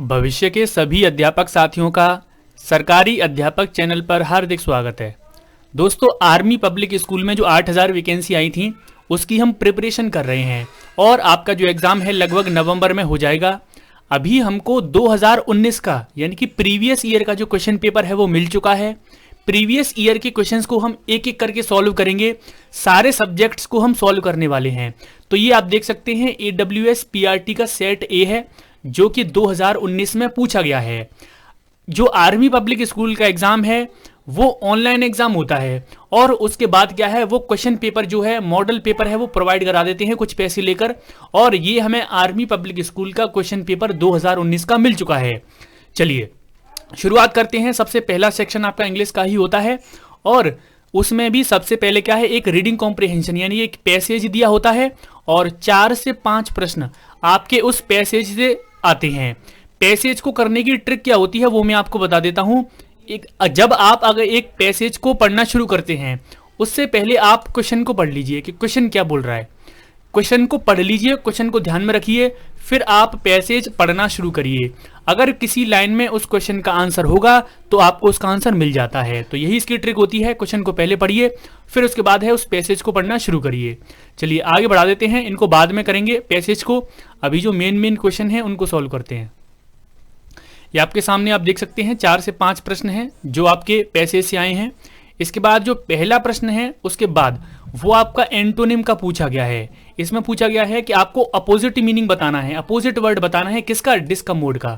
भविष्य के सभी अध्यापक साथियों का सरकारी अध्यापक चैनल पर हार्दिक स्वागत है। दोस्तों, आर्मी पब्लिक स्कूल में जो 8000 वैकेंसी आई थी उसकी हम प्रिपरेशन कर रहे हैं और आपका जो एग्ज़ाम है लगभग नवंबर में हो जाएगा। अभी हमको 2019 का यानी कि प्रीवियस ईयर का जो क्वेश्चन पेपर है वो मिल चुका है। प्रीवियस ईयर के क्वेश्चंस को हम एक एक करके सॉल्व करेंगे। सारे सब्जेक्ट्स को हम सॉल्व करने वाले हैं। तो ये आप देख सकते हैं AWS PRT का सेट ए है जो कि 2019 में पूछा गया है। जो आर्मी पब्लिक स्कूल का एग्जाम है वो ऑनलाइन एग्जाम होता है और उसके बाद क्या है वो क्वेश्चन पेपर जो है मॉडल पेपर है वो प्रोवाइड करा देते हैं कुछ पैसे लेकर। और ये हमें आर्मी पब्लिक स्कूल का क्वेश्चन पेपर 2019 का मिल चुका है। चलिए शुरुआत करते हैं। सबसे पहला सेक्शन आपका इंग्लिश का ही होता है और उसमें भी सबसे पहले क्या है एक रीडिंग कॉम्प्रिहेंशन यानी एक पैसेज दिया होता है और 4 से 5 प्रश्न आपके उस पैसेज से आते हैं। पैसेज को करने की ट्रिक क्या होती है वो मैं आपको बता देता हूं। जब आप अगर एक पैसेज को पढ़ना शुरू करते हैं उससे पहले आप क्वेश्चन को पढ़ लीजिए कि क्वेश्चन क्या बोल रहा है। क्वेश्चन को पढ़ लीजिए, क्वेश्चन को ध्यान में रखिए, फिर आप पैसेज पढ़ना शुरू करिए। अगर किसी लाइन में उस क्वेश्चन का आंसर होगा तो आपको उसका आंसर मिल जाता है। तो यही इसकी ट्रिक होती है। क्वेश्चन को पहले पढ़िए, फिर उसके बाद है उस पैसेज को पढ़ना शुरू करिए। चलिए आगे बढ़ा देते हैं, इनको बाद में करेंगे पैसेज को। अभी जो मेन क्वेश्चन है उनको सॉल्व करते हैं। ये आपके सामने आप देख सकते हैं 4 से 5 प्रश्न हैं जो आपके पैसेज से आए हैं। इसके बाद जो पहला प्रश्न है उसके बाद वो आपका एंटोनिम का पूछा गया है। इसमें पूछा गया है कि आपको अपोजिट मीनिंग बताना है, अपोजिट वर्ड बताना है। किसका? डिस्कमोड का।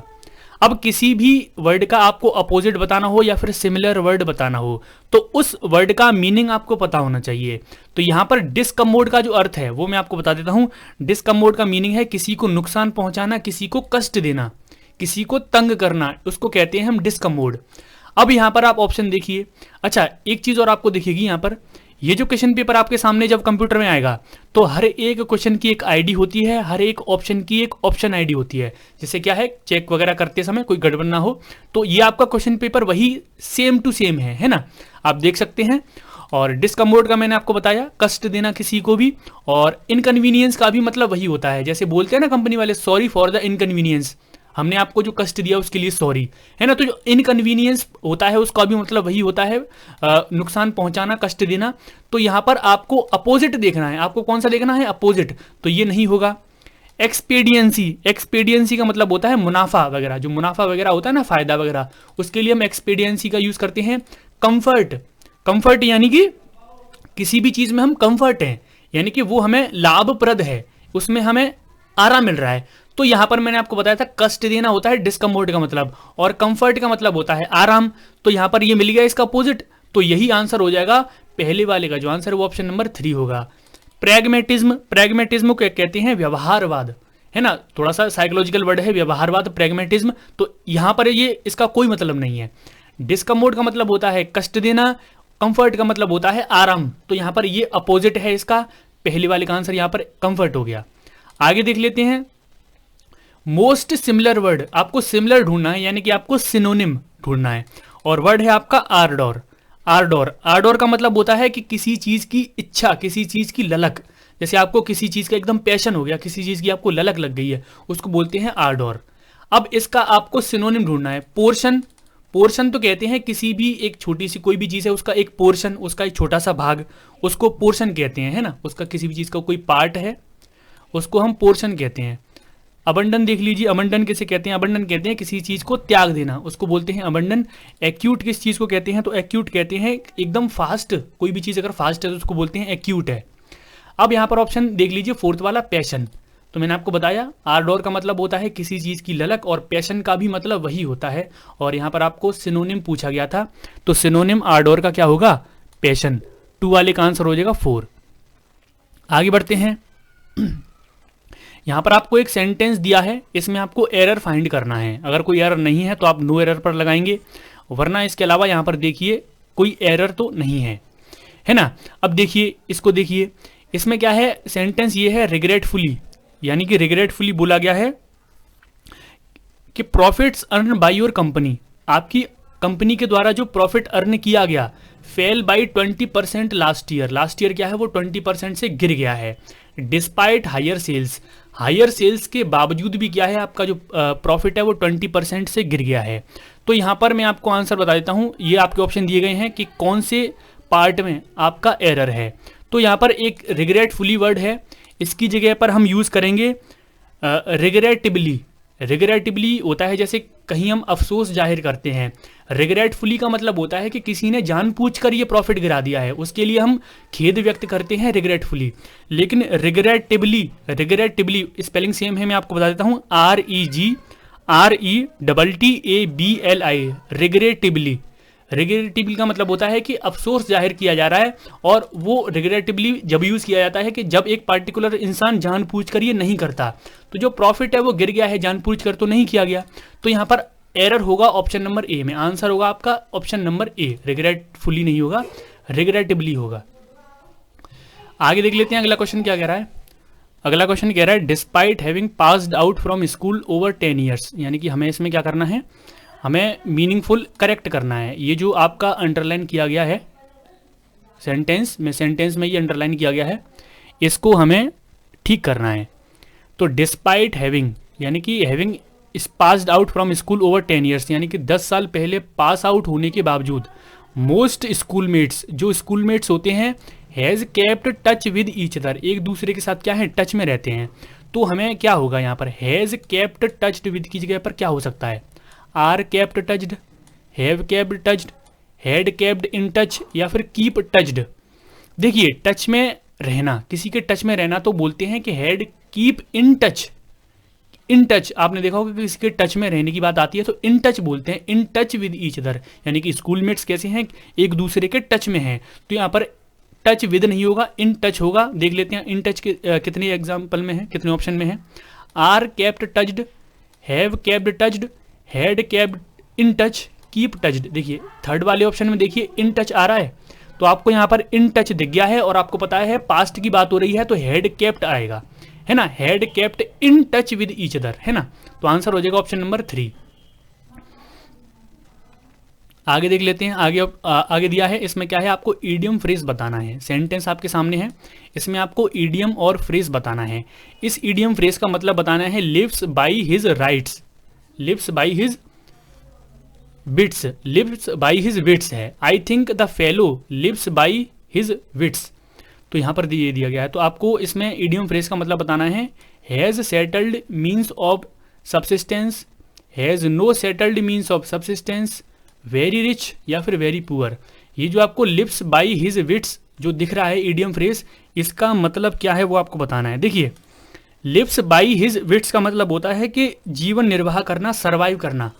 अब किसी भी वर्ड का आपको अपोजिट बताना हो या फिर सिमिलर वर्ड बताना हो तो उस वर्ड का मीनिंग आपको पता होना चाहिए। तो यहाँ पर डिस्कमोड का जो अर्थ है वो मैं आपको बता देता हूँ। डिस्कमोड का मीनिंग है किसी को नुकसान पहुंचाना, किसी को कष्ट देना, किसी को तंग करना, उसको कहते हैं हम डिस्कमोड। अब यहाँ पर आप ऑप्शन देखिए। अच्छा, एक चीज और आपको दिखेगी यहाँ पर, ये जो क्वेश्चन पेपर आपके सामने जब कंप्यूटर में आएगा तो हर एक क्वेश्चन की एक आईडी होती है, हर एक ऑप्शन की एक ऑप्शन आईडी होती है। जैसे क्या है चेक वगैरह करते समय कोई गड़बड़ ना हो। तो ये आपका क्वेश्चन पेपर वही सेम टू सेम है ना, आप देख सकते हैं। और डिस्कम्फर्ट का मैंने आपको बताया, कष्ट देना किसी को भी। और इनकन्वीनियंस का भी मतलब वही होता है। जैसे बोलते हैं ना कंपनी वाले, सॉरी फॉर द इनकन्वीनियंस, हमने आपको जो कष्ट दिया उसके लिए सॉरी, है ना। तो जो इनकन्वीनियंस होता है उसका भी मतलब वही होता है, नुकसान पहुंचाना, कष्ट देना। तो यहाँ पर आपको अपोजिट देखना है। आपको कौन सा देखना है? अपोजिट। तो ये नहीं होगा। एक्सपेडियंसी, एक्सपेडियंसी का मतलब होता है मुनाफा वगैरह, जो मुनाफा वगैरह होता है ना, फायदा वगैरह, उसके लिए हम एक्सपेडियंसी का यूज करते हैं। कंफर्ट, कंफर्ट यानी कि किसी भी चीज में हम कंफर्ट हैं, यानी कि वो हमें लाभप्रद है, उसमें हमें आराम मिल रहा है। तो यहां पर मैंने आपको बताया था कष्ट देना होता है डिस्कम्फर्ट का मतलब, और कंफर्ट का मतलब होता है आराम। तो यहां पर ये मिल गया इसका अपोजिट। तो यही आंसर हो जाएगा पहले वाले का। जो आंसर है वो ऑप्शन नंबर 3 होगा। प्रैग्मेटिज्म, प्रैग्मेटिज्म को कहते हैं व्यवहारवाद, है ना। थोड़ा सा साइकोलॉजिकल वर्ड है व्यवहारवाद, प्रैग्मेटिज्म। तो यहां पर ये इसका कोई मतलब नहीं है। डिस्कम्फर्ट का मतलब होता है कष्ट देना, कंफर्ट का मतलब होता है आराम। तो यहां पर ये अपोजिट है इसका। पहले वाले का आंसर यहां पर कंफर्ट हो गया। आगे देख लेते हैं। मोस्ट सिमिलर वर्ड, आपको सिमिलर ढूंढना है यानी कि आपको सिनोनिम ढूंढना है। और वर्ड है आपका आर्डोर। आर्डोर, आर्डोर का मतलब होता है कि किसी चीज की इच्छा, किसी चीज की ललक। जैसे आपको किसी चीज का एकदम पैशन हो गया, किसी चीज की आपको ललक लग गई है, उसको बोलते हैं आर्डोर। अब इसका आपको सिनोनिम ढूंढना है। पोर्शन, पोर्शन तो कहते हैं किसी भी एक छोटी सी कोई भी चीज है उसका एक पोर्शन, उसका एक छोटा सा भाग, उसको पोर्शन कहते हैं, है ना। उसका किसी भी चीज का कोई पार्ट है उसको हम पोर्शन कहते हैं। अबंडन देख लीजिए, अबंडन किसे कहते हैं? अबंडन कहते हैं किसी चीज को त्याग देना, उसको बोलते हैं अबंडन। एक्यूट किस चीज को कहते हैं? तो एक्यूट कहते हैं एकदम फास्ट, कोई भी चीज अगर फास्ट है तो उसको बोलते हैं एक्यूट है। अब यहाँ पर ऑप्शन देख लीजिए, फोर्थ वाला पैशन। तो मैंने आपको बताया आर्डोर का मतलब होता है किसी चीज की ललक, और पैशन का भी मतलब वही होता है। और यहाँ पर आपको सिनोनिम पूछा गया था, तो सिनोनिम आर्डोर का क्या होगा? पैशन। 2 वाले का आंसर हो जाएगा 4। आगे बढ़ते हैं। यहां पर आपको एक सेंटेंस दिया है, इसमें आपको एरर फाइंड करना है। अगर कोई एरर नहीं है तो आप नो एरर पर लगाएंगे, वरना इसके अलावा यहां पर देखिए कोई एरर तो नहीं है ना। अब देखिए इसको, देखिए इसमें क्या है, सेंटेंस ये है रिग्रेटफुली, यानी कि रिग्रेटफुली बोला गया है कि profits earn by your company, आपकी कंपनी के द्वारा जो प्रॉफिट अर्न किया गया, fail by 20% last year. Last year क्या है वो 20% से गिर गया है। डिस्पाइट हायर सेल्स के बावजूद भी क्या है, आपका जो प्रॉफिट है वो 20% से गिर गया है। तो यहाँ पर मैं आपको आंसर बता देता हूँ, ये आपके ऑप्शन दिए गए हैं कि कौन से पार्ट में आपका एरर है। तो यहाँ पर एक रिग्रेटफुली वर्ड है, इसकी जगह पर हम यूज़ करेंगे रिग्रेटिबली। रिग्रेटिबली होता है जैसे कहीं हम अफसोस जाहिर करते हैं, रिग्रेटफुली का मतलब होता है कि किसी ने जानबूझकर ये प्रॉफिट गिरा दिया है, उसके लिए हम खेद व्यक्त करते हैं रिग्रेटफुली। लेकिन रिग्रेटिबली स्पेलिंग सेम है, मैं आपको बता देता हूँ, REGRETTABLI, रिग्रेटिबली। रिग्रेटिबली का मतलब होता है कि अफसोस जाहिर किया जा रहा है, और वो रिग्रेटिबली जब यूज़ किया जाता है कि जब एक पार्टिकुलर इंसान जानबूझकर ये नहीं करता, तो जो प्रॉफिट है वो गिर गया है, जानबूझकर तो नहीं किया गया। तो यहाँ पर एरर होगा ऑप्शन नंबर ए में, आंसर होगा आपका ऑप्शन नंबर ए, रिग्रेटफुली नहीं होगा, रिग्रेटिबली होगा। आगे देख लेते हैं अगला क्वेश्चन क्या कह रहा है। अगला क्वेश्चन कह रहा है despite having passed out from school over 10 years, यानी कि हमें इसमें क्या करना है, हमें मीनिंगफुल करेक्ट करना है। ये जो आपका अंडरलाइन किया गया है सेंटेंस में ये अंडरलाइन किया गया है, इसको हमें ठीक करना है। तो डिस्पाइट हैविंग, यानी कि हैविंग इस passed out from school over 10 years, यानी कि 10 साल पहले पास आउट होने के बावजूद मोस्ट स्कूलमेट्स, जो स्कूलमेट्स होते हैं, has kept touch with each other, एक दूसरे के साथ क्या है, टच में रहते हैं। तो हमें क्या होगा यहाँ पर, हैज़ केप्ट टच्ड विद की जगह पर क्या हो सकता है, are kept touched, have kept touched, had kept in touch, या फिर कीप टच्ड। देखिए टच में रहना, किसी के टच में रहना तो बोलते हैं कि had keep in touch. In touch आपने देखा होगा कि किसी के टच में रहने की बात आती है तो इन टच बोलते हैं, in touch with each other, यानी कि स्कूलमेट्स कैसे हैं, एक दूसरे के टच में हैं। तो यहाँ पर टच विद नहीं होगा, इन टच होगा। देख लेते हैं इन टच के कितने एग्जाम्पल में है, कितने ऑप्शन में है। Are kept touched, have kept touched, had kept in touch, keep touched. देखिए थर्ड वाले ऑप्शन में देखिए इन टच आ रहा है, तो आपको यहाँ पर इन टच दिख गया है, और आपको पता है पास्ट की बात हो रही है तो हैड केप्ट आएगा, है ना, had kept in touch with each other, है ना। तो आंसर हो जाएगा ऑप्शन नंबर 3। आगे देख लेते हैं, आगे दिया है, इसमें क्या है, आपको ईडियम फ्रेज बताना है। सेंटेंस आपके सामने है, इसमें आपको ईडियम और फ्रेज बताना है। इस ईडियम फ्रेज का मतलब बताना है lives by his rights, lives by his bits, lives by his wits है। I think the fellow lives by his wits, तो यहाँ पर दिया गया है। तो आपको इसमें ईडियम फ्रेज का मतलब बताना है, has settled means of subsistence, has no settled means of subsistence, very rich या फिर वेरी पुअर। ये जो आपको लिव्स बाई हिज विट्स जो दिख रहा है ईडियम फ्रेज, इसका मतलब क्या है वो आपको बताना है। देखिए लिव्स बाई हिज विट्स का मतलब होता है कि जीवन निर्वाह करना, सरवाइव करना।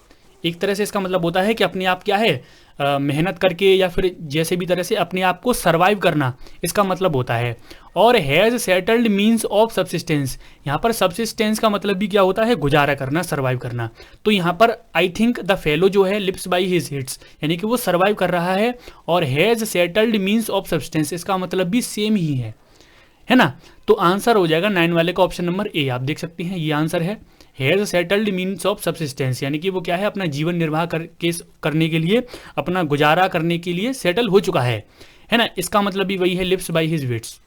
एक तरह से इसका मतलब होता है कि अपने आप क्या है, मेहनत करके या फिर जैसे भी तरह से अपने आप को सरवाइव करना, इसका मतलब होता है। और has settled means of subsistence, यहाँ पर सब्सिस्टेंस का मतलब भी क्या होता है, गुजारा करना, सरवाइव करना। तो यहाँ पर आई थिंक द फेलो जो है लिव्स बाई हिज हिट्स, यानी कि वो सरवाइव कर रहा है, और has settled means of subsistence इसका मतलब भी सेम ही है ना। तो आंसर हो जाएगा 9 वाले का ऑप्शन नंबर ए, आप देख सकते हैं ये आंसर है, has settled means of subsistence, यानी कि वो क्या है, अपना जीवन निर्वाह करने के लिए, अपना गुजारा करने के लिए सेटल हो चुका है ना। इसका मतलब भी वही है, लिव्स बाई हिज विट्स।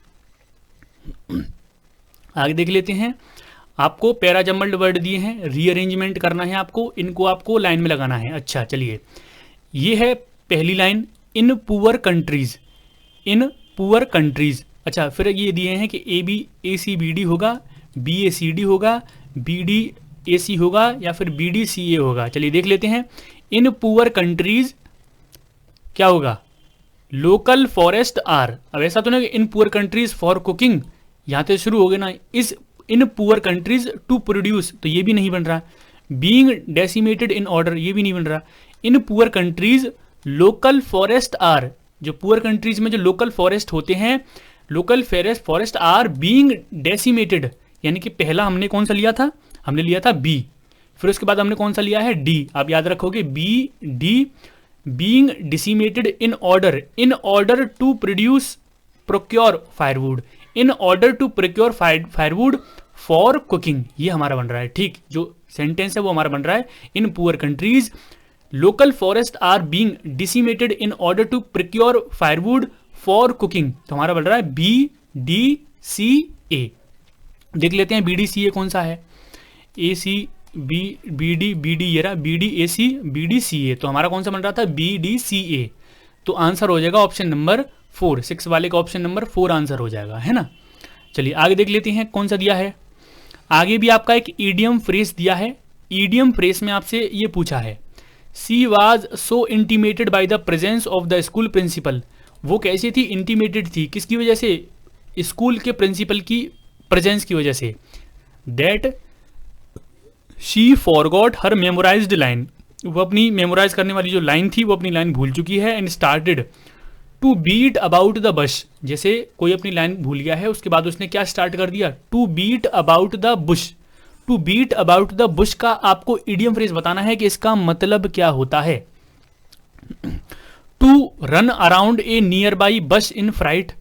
आगे देख लेते हैं, आपको पैराजम्बल्ड वर्ड दिए हैं, रीअरेंजमेंट करना है आपको, इनको आपको लाइन में लगाना है। अच्छा चलिए, ये है पहली लाइन, इन पुअर कंट्रीज, इन पुअर कंट्रीज। अच्छा फिर ये दिए हैं कि ABACBD होगा, BACD होगा, BDAC होगा, या फिर BDCA होगा। चलिए देख लेते हैं, इन पुअर कंट्रीज क्या होगा, लोकल फॉरेस्ट आर। अब ऐसा तो नहीं in poor countries for cooking, यहाँ से शुरू हो गए ना, इस in poor countries to produce, तो ये भी नहीं बन रहा। बीइंग डेसिमेटेड इन ऑर्डर, ये भी नहीं बन रहा। In poor countries local forest are, जो पुअर कंट्रीज में जो लोकल फॉरेस्ट होते हैं, local forest are being decimated, यानी कि पहला हमने कौन सा लिया था, हमने लिया था बी, फिर उसके बाद हमने कौन सा लिया है, डी। आप याद रखोगे BD, being decimated in order to procure firewood, in order to procure firewood for cooking, ये हमारा बन रहा है। ठीक, जो सेंटेंस है वो हमारा बन रहा है, in poor countries local forest are being decimated in order to procure firewood for cooking, तो हमारा बन रहा है BDCA। ए। देख लेते हैं BDCA कौन सा है। AC BD ये रहा, BDAC BDCA, तो हमारा कौन सा बन रहा था, BDCA। तो आंसर हो जाएगा ऑप्शन नंबर 4, 6 वाले का ऑप्शन नंबर 4 आंसर हो जाएगा, है ना। चलिए आगे देख लेते हैं कौन सा दिया है। आगे भी आपका एक ईडियम फ्रेज दिया है। ईडियम फ्रेज में आपसे ये पूछा है, she was so intimated by the presence of the school principal. वो कैसी थी, इंटीमेटेड थी, किसकी वजह से, स्कूल के प्रिंसिपल की प्रेजेंस की वजह से। That she forgot her memorised line, वो अपनी मेमोराइज करने वाली जो लाइन थी वो अपनी लाइन भूल चुकी है। And started to beat about the bush, जैसे कोई अपनी लाइन भूल गया है उसके बाद उसने क्या स्टार्ट कर दिया, to beat about the bush. To beat about the bush का आपको इडियम फ्रेज बताना है कि इसका मतलब क्या होता है। To run around a near by bus in fright,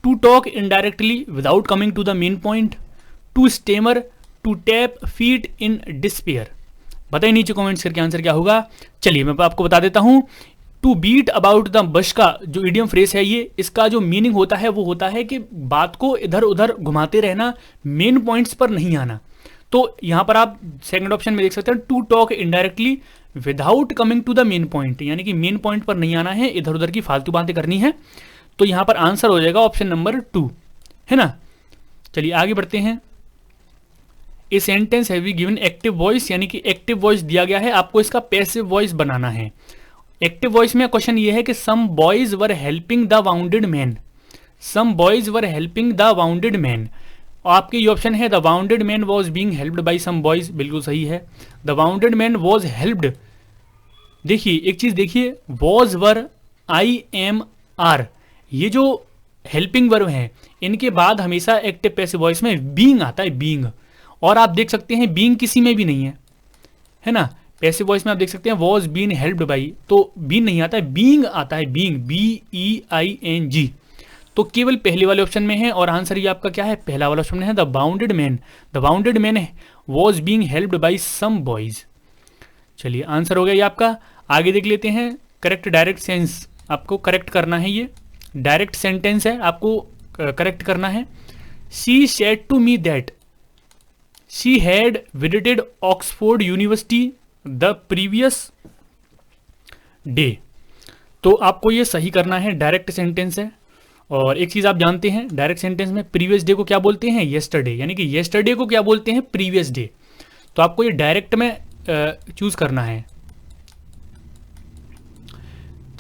to talk indirectly without coming to the main point, to stammer, to tap feet in despair. बताइए नीचे कमेंट्स करके आंसर क्या होगा। चलिए मैं आपको बता देता हूं। To beat about the bush का जो इडियम फ्रेज है ये, इसका जो मीनिंग होता है वो होता है कि बात को इधर उधर घुमाते रहना, मेन पॉइंट्स पर नहीं आना। तो यहां पर आप सेकंड ऑप्शन में देख सकते हैं, to talk indirectly without coming to the main point, यानी कि मेन पॉइंट पर नहीं आना है, इधर उधर की फालतू बातें करनी है। तो यहां पर आंसर हो जाएगा ऑप्शन नंबर 2, है ना। चलिए आगे बढ़ते हैं। A sentence have be given active voice, यानी कि एक्टिव वॉइस दिया गया है, आपको इसका पैसिव वॉइस बनाना है। एक्टिव वॉइस में क्वेश्चन ये है कि some boys were helping the wounded man, some boys were helping the wounded man. आपके ये ऑप्शन है the wounded man was being helped by some boys, बिल्कुल सही है। The wounded man was helped, देखिए एक चीज देखिए, वॉज वर IMR, ये जो हेल्पिंग वर्ब हैं इनके बाद हमेशा एक्टिव पैसिव वॉइस में बीइंग आता है, बीइंग। और आप देख सकते हैं बीइंग किसी में भी नहीं है ना। पैसिव वॉइस में आप देख सकते हैं वॉज बीन हेल्प्ड बाई, तो बीन नहीं आता है, बीइंग आता है, बीइंग BEING। तो केवल पहले वाले ऑप्शन में है और आंसर ये आपका क्या है, पहला वाला ऑप्शन में है, the bounded man. The bounded man was being helped by some boys. चलिए आंसर हो गया ये आपका। आगे देख लेते हैं। करेक्ट डायरेक्ट सेंस, आपको करेक्ट करना है, ये डायरेक्ट सेंटेंस है, आपको करेक्ट करना है। She said to me that she had visited Oxford University the previous day. तो आपको ये सही करना है, डायरेक्ट सेंटेंस है। और एक चीज आप जानते हैं, डायरेक्ट सेंटेंस में प्रीवियस डे को क्या बोलते हैं, येस्टरडे, यानी कि येस्टरडे को क्या बोलते हैं, प्रीवियस डे। तो आपको ये डायरेक्ट में चूज करना है।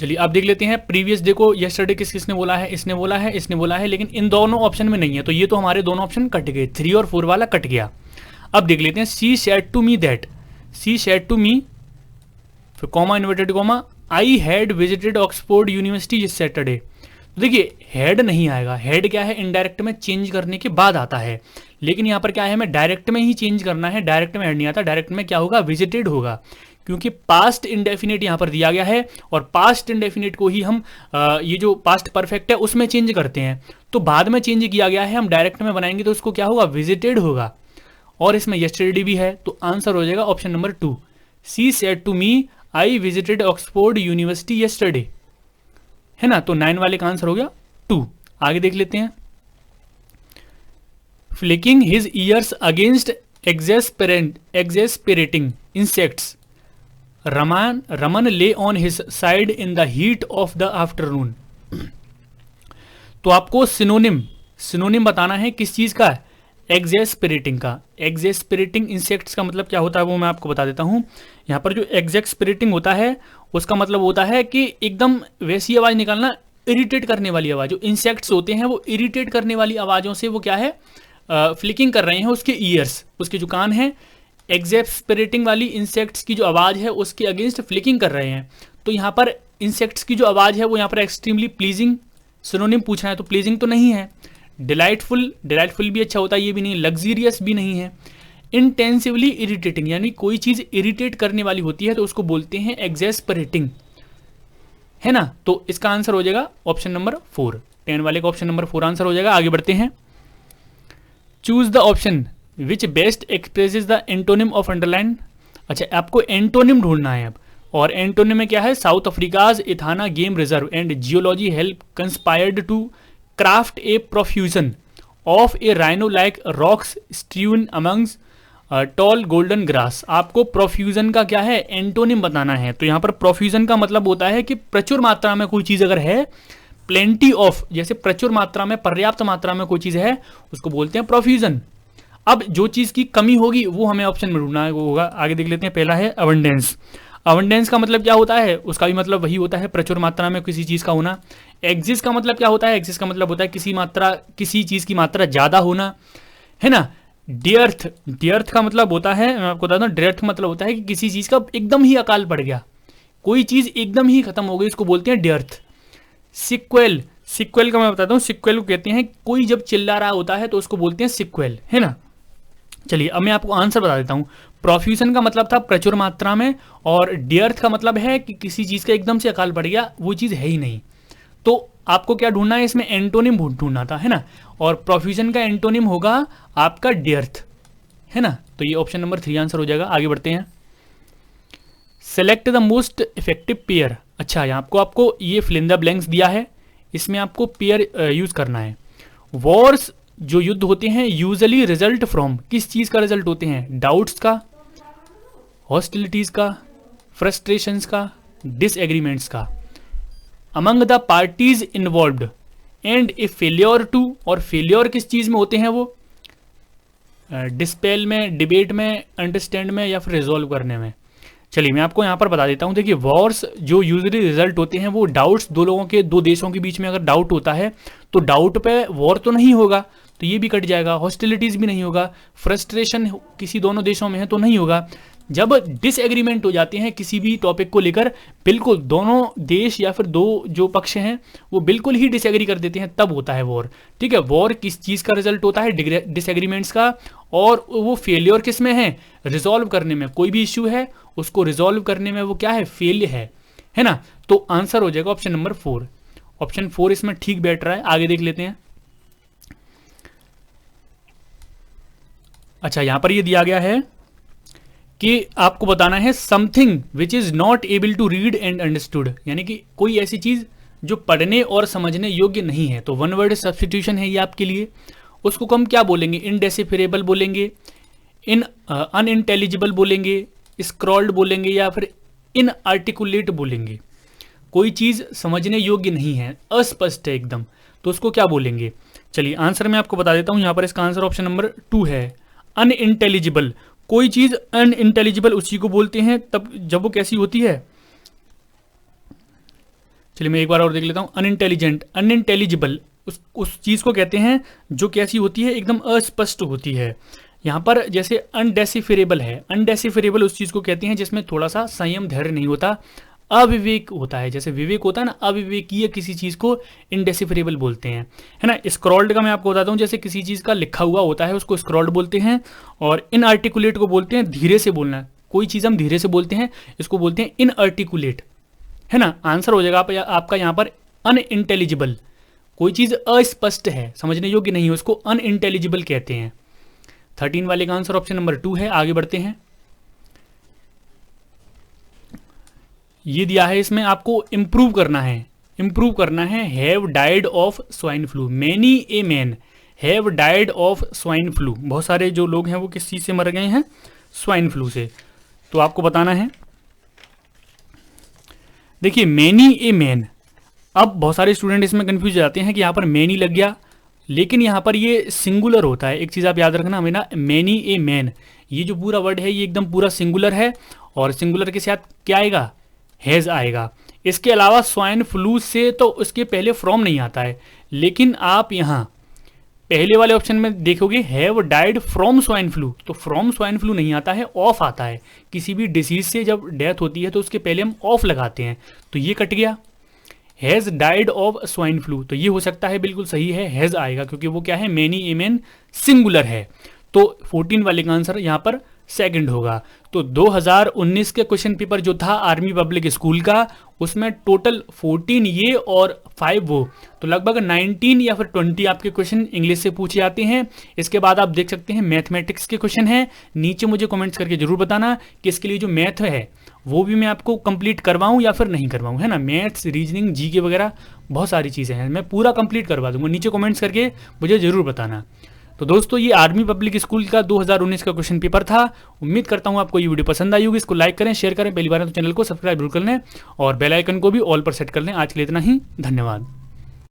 चलिए आप देख लेते हैं, प्रीवियस डे को येस्टरडे किस किसने बोला है, इसने बोला है, इसने बोला है, लेकिन इन दोनों ऑप्शन में नहीं है। तो ये तो हमारे दोनों ऑप्शन कट गए, 3 और 4 वाला कट गया। अब देख लेते हैं, she said to me that, she said to me, फिर comma inverted comma, I had visited Oxford University this Saturday. तो देखिए हैड नहीं आएगा, हैड क्या है, इनडायरेक्ट में चेंज करने के बाद आता है, लेकिन यहाँ पर क्या है, हमें डायरेक्ट में ही चेंज करना है। डायरेक्ट में हैड नहीं आता, डायरेक्ट में क्या होगा, विजिटेड होगा, क्योंकि पास्ट इंडेफिनिट यहाँ पर दिया गया है और पास्ट इंडेफिनिट को ही हम ये जो पास्ट परफेक्ट है उसमें चेंज करते हैं। तो बाद में चेंज किया गया है, हम डायरेक्ट में बनाएंगे तो उसको क्या होगा, विजिटेड होगा। और इसमें येस्टरडे भी है, तो आंसर हो जाएगा option number 2, she said to me I visited Oxford University yesterday, है ना। तो 9 वाले का आंसर हो गया 2। आगे देख लेते हैं। Flicking his ears against exasperating insects, Raman lay on his side in the heat of the afternoon. तो आपको सिनोनिम बताना है किस चीज का, एक्सेस्पेरेटिंग का। एक्सेस्पेरेटिंग इंसेक्ट्स का मतलब क्या होता है वो मैं आपको बता देता हूं। यहाँ पर जो एक्सेस्पेरेटिंग होता है उसका मतलब होता है कि एकदम वैसी आवाज निकालना, इरिटेट करने वाली आवाज। जो इंसेक्ट्स होते हैं वो इरिटेट करने वाली आवाजों से वो क्या है, फ्लिकिंग कर रहे हैं उसके ईयर्स, उसके जो कान हैं, एक्सेस्पेरेटिंग वाली इंसेक्ट्स की जो आवाज है उसके अगेंस्ट फ्लिकिंग कर रहे हैं। तो यहाँ पर इंसेक्ट्स की जो आवाज है वो यहाँ पर एक्सट्रीमली प्लीजिंग, सिनोनिम पूछना है तो प्लीजिंग तो नहीं है। डिलाइटफुल भी अच्छा होता है, ये भी नहीं, लग्जरियस भी नहीं है। इंटेंसिवली इरिटेटिंग, यानी कोई चीज इरिटेट करने वाली होती है तो उसको बोलते हैं एक्सेस्पेरेटिंग, है ना। तो इसका आंसर हो जाएगा ऑप्शन नंबर 4, 10 वाले का ऑप्शन नंबर 4 आंसर हो जाएगा। आगे बढ़ते हैं। Choose the option which best expresses the antonym of underline. अच्छा, आपको एंटोनिम ढूंढना है अब, और एंटोनिम में क्या है, South Africa's Ithala game reserve and geology help conspired to craft a profusion of a rhino like rocks strewn among tall golden grass. आपको प्रोफ्यूजन का क्या है, एंटोनिम बताना है। तो यहाँ पर प्रोफ्यूजन का मतलब होता है कि प्रचुर मात्रा में कोई चीज़ अगर है, प्लेंटी ऑफ, जैसे प्रचुर मात्रा में, पर्याप्त मात्रा में कोई चीज़ है, उसको बोलते हैं प्रोफ्यूजन। अब जो चीज़ की कमी होगी वो हमें ऑप्शन में ढूंढना होगा। आगे देख लेते हैं। पहला है अबंडेंस। अबंडेंस का मतलब क्या होता है, उसका भी मतलब वही होता है, प्रचुर मात्रा में किसी चीज़ का होना। एग्जिस्ट का मतलब क्या होता है, एग्जिस्ट का मतलब होता है किसी चीज़ की मात्रा ज़्यादा होना, है ना। डेर्थ, डेर्थ का मतलब होता है, मैं आपको बताता हूँ, डेर्थ का मतलब होता है कि किसी चीज़ का एकदम ही अकाल पड़ गया, कोई चीज़ एकदम ही खत्म हो गई, इसको बोलते हैं डेर्थ। सिक्वेल, सिक्वेल का मैं बताता हूँ, सिक्वेल को कहते हैं कोई जब चिल्ला रहा होता है तो उसको बोलते हैं सिक्वेल, है ना। चलिए अब मैं आपको आंसर बता देता हूँ। प्रोफ्यूजन का मतलब था प्रचुर मात्रा में, और डेर्थ का मतलब है कि किसी चीज़ का एकदम से अकाल पड़ गया, वो चीज़ है ही नहीं। तो आपको क्या ढूंढना है, इसमें एंटोनिम ढूंढना था, है ना। और प्रोफ्यूजन का एंटोनिम होगा आपका डेर्थ, है ना। तो ये ऑप्शन नंबर 3 आंसर हो जाएगा। आगे बढ़ते हैं। Select the most effective pair. अच्छा, यहाँ आपको ये फिल इन द ब्लैंक्स दिया है, इसमें आपको पेयर यूज करना है। वॉर्स, जो युद्ध होते हैं, यूजुअली रिजल्ट फ्रॉम, किस चीज़ का रिजल्ट होते हैं, डाउट्स का, हॉस्टिलिटीज़ का, फ्रस्ट्रेशंस का, डिसएग्रीमेंट्स का, among the parties involved, and a failure to, और फेलियर किस चीज़ में होते हैं वो, डिस्पेल में, डिबेट में, अंडरस्टैंड में, या फिर रिजॉल्व करने में। चलिए मैं आपको यहाँ पर बता देता हूँ। देखिए वॉर्स जो यूजुअली रिजल्ट होते हैं वो डाउट्स, दो देशों के बीच में अगर डाउट होता है तो डाउट पे वॉर तो नहीं होगा, तो ये भी कट जाएगा। हॉस्टिलिटीज़ भी नहीं होगा, फ्रस्ट्रेशन किसी दोनों देशों में है तो नहीं होगा। जब डिसएग्रीमेंट हो जाते हैं किसी भी टॉपिक को लेकर, बिल्कुल दोनों देश या फिर दो जो पक्ष हैं वो बिल्कुल ही डिसएग्री कर देते हैं, तब होता है वॉर। ठीक है, वॉर किस चीज़ का रिजल्ट होता है, डिसएग्रीमेंट्स का, और वो फेलियर किस में है, रिजॉल्व करने में। कोई भी इश्यू है उसको रिजॉल्व करने में वो क्या है, फेल है ना। तो आंसर हो जाएगा ऑप्शन नंबर 4। ऑप्शन 4 इसमें ठीक बैठ रहा है। आगे देख लेते हैं। अच्छा, यहां पर ये दिया गया है कि आपको बताना है something which is not able to read and understood, यानी कि कोई ऐसी चीज जो पढ़ने और समझने योग्य नहीं है। तो वन वर्ड सब्स्टिट्यूशन है ये आपके लिए। उसको हम क्या बोलेंगे, इनडेसिफरेबल बोलेंगे, अनइंटेलिजिबल बोलेंगे, स्क्रॉल्ड बोलेंगे, या फिर इनआर्टिकुलेट बोलेंगे। कोई चीज़ समझने योग्य नहीं है, अस्पष्ट है एकदम, तो उसको क्या बोलेंगे। चलिए आंसर मैं आपको बता देता हूँ। यहाँ पर इसका आंसर ऑप्शन नंबर 2 है, अनइंटेलिजिबल। कोई चीज़ अनइंटेलिजिबल उसी को बोलते हैं तब जब वो कैसी होती है। चलिए मैं एक बार और देख लेता हूँ। अनइंटेलिजेंट, अनइंटेलिजिबल उस चीज़ को कहते हैं जो कैसी होती है, एकदम अस्पष्ट होती है। यहाँ पर जैसे अनडेसिफरेबल है, अनडेसिफरेबल उस चीज़ को कहते हैं जिसमें थोड़ा सा संयम धैर्य नहीं होता, अविवेक होता है। जैसे विवेक होता है ना, अविवेकीय किसी चीज़ को इनडेसिफरेबल बोलते हैं, है ना। स्क्रॉल्ड का मैं आपको बताता हूँ, जैसे किसी चीज़ का लिखा हुआ होता है उसको स्क्रॉल्ड बोलते हैं। और इनआर्टिकुलेट को बोलते हैं धीरे से बोलना, कोई चीज़ हम धीरे से बोलते हैं, इसको बोलते हैं इनआर्टिकुलेट, है ना। आंसर हो जाएगा आपका यहाँ पर अनइंटेलिजिबल। कोई चीज़ अस्पष्ट है, समझने योग्य नहीं है, उसको अनइंटेलिजिबल कहते हैं। 13 वाले का आंसर ऑप्शन नंबर 2 है। आगे बढ़ते हैं। ये दिया है, इसमें आपको इंप्रूव करना है, इंप्रूव करना है। Have died of swine flu, many a man have died of swine flu. बहुत सारे जो लोग हैं वो किस चीज़ से मर गए हैं, स्वाइन फ्लू से। तो आपको बताना है। देखिए मैनी ए मैन, अब बहुत सारे स्टूडेंट इसमें कंफ्यूज हो जाते हैं कि यहाँ पर मैनी लग गया, लेकिन यहाँ पर ये सिंगुलर होता है। एक चीज़ आप याद रखना हमें ना, मैनी ए मैन, ये जो पूरा वर्ड है ये एकदम पूरा सिंगुलर है, और सिंगुलर के साथ क्या आएगा, हैज़ आएगा। इसके अलावा स्वाइन फ्लू से तो उसके पहले फ्रॉम नहीं आता है, लेकिन आप यहाँ पहले वाले ऑप्शन में देखोगे have died from swine flu, तो फ्रॉम स्वाइन फ्लू नहीं आता है, ऑफ आता है। किसी भी डिसीज से जब डेथ होती है तो उसके पहले हम ऑफ लगाते हैं, तो ये कट गया। Has died of swine flu, तो ये हो सकता है बिल्कुल सही है, हैज़ आएगा, क्योंकि वो क्या है, मैनी ए मैन सिंगुलर है। तो 14 वाले का आंसर यहाँ पर सेकंड होगा। तो 2019 के क्वेश्चन पेपर जो था आर्मी पब्लिक स्कूल का, उसमें टोटल 14 ये और 5 वो, तो लगभग 19 या फिर 20 आपके क्वेश्चन इंग्लिश से पूछे जाते हैं। इसके बाद आप देख सकते हैं मैथमेटिक्स के क्वेश्चन हैं। नीचे मुझे कमेंट्स करके जरूर बताना कि इसके लिए जो मैथ है वो भी मैं आपको कंप्लीट करवाऊं या फिर नहीं करवाऊं, है ना। मैथ्स, रीजनिंग, जीके वगैरह बहुत सारी चीज़ें हैं, मैं पूरा कंप्लीट करवा दूंगा। नीचे कमेंट्स करके मुझे जरूर बताना। तो दोस्तों ये आर्मी पब्लिक स्कूल का 2019 का क्वेश्चन पेपर था। उम्मीद करता हूँ आपको ये वीडियो पसंद आई होगी। इसको लाइक करें, शेयर करें, पहली बार तो चैनल को सब्सक्राइब जरूर कर लें और बेल आइकन को भी ऑल पर सेट कर लें। आज के लिए इतना ही, धन्यवाद।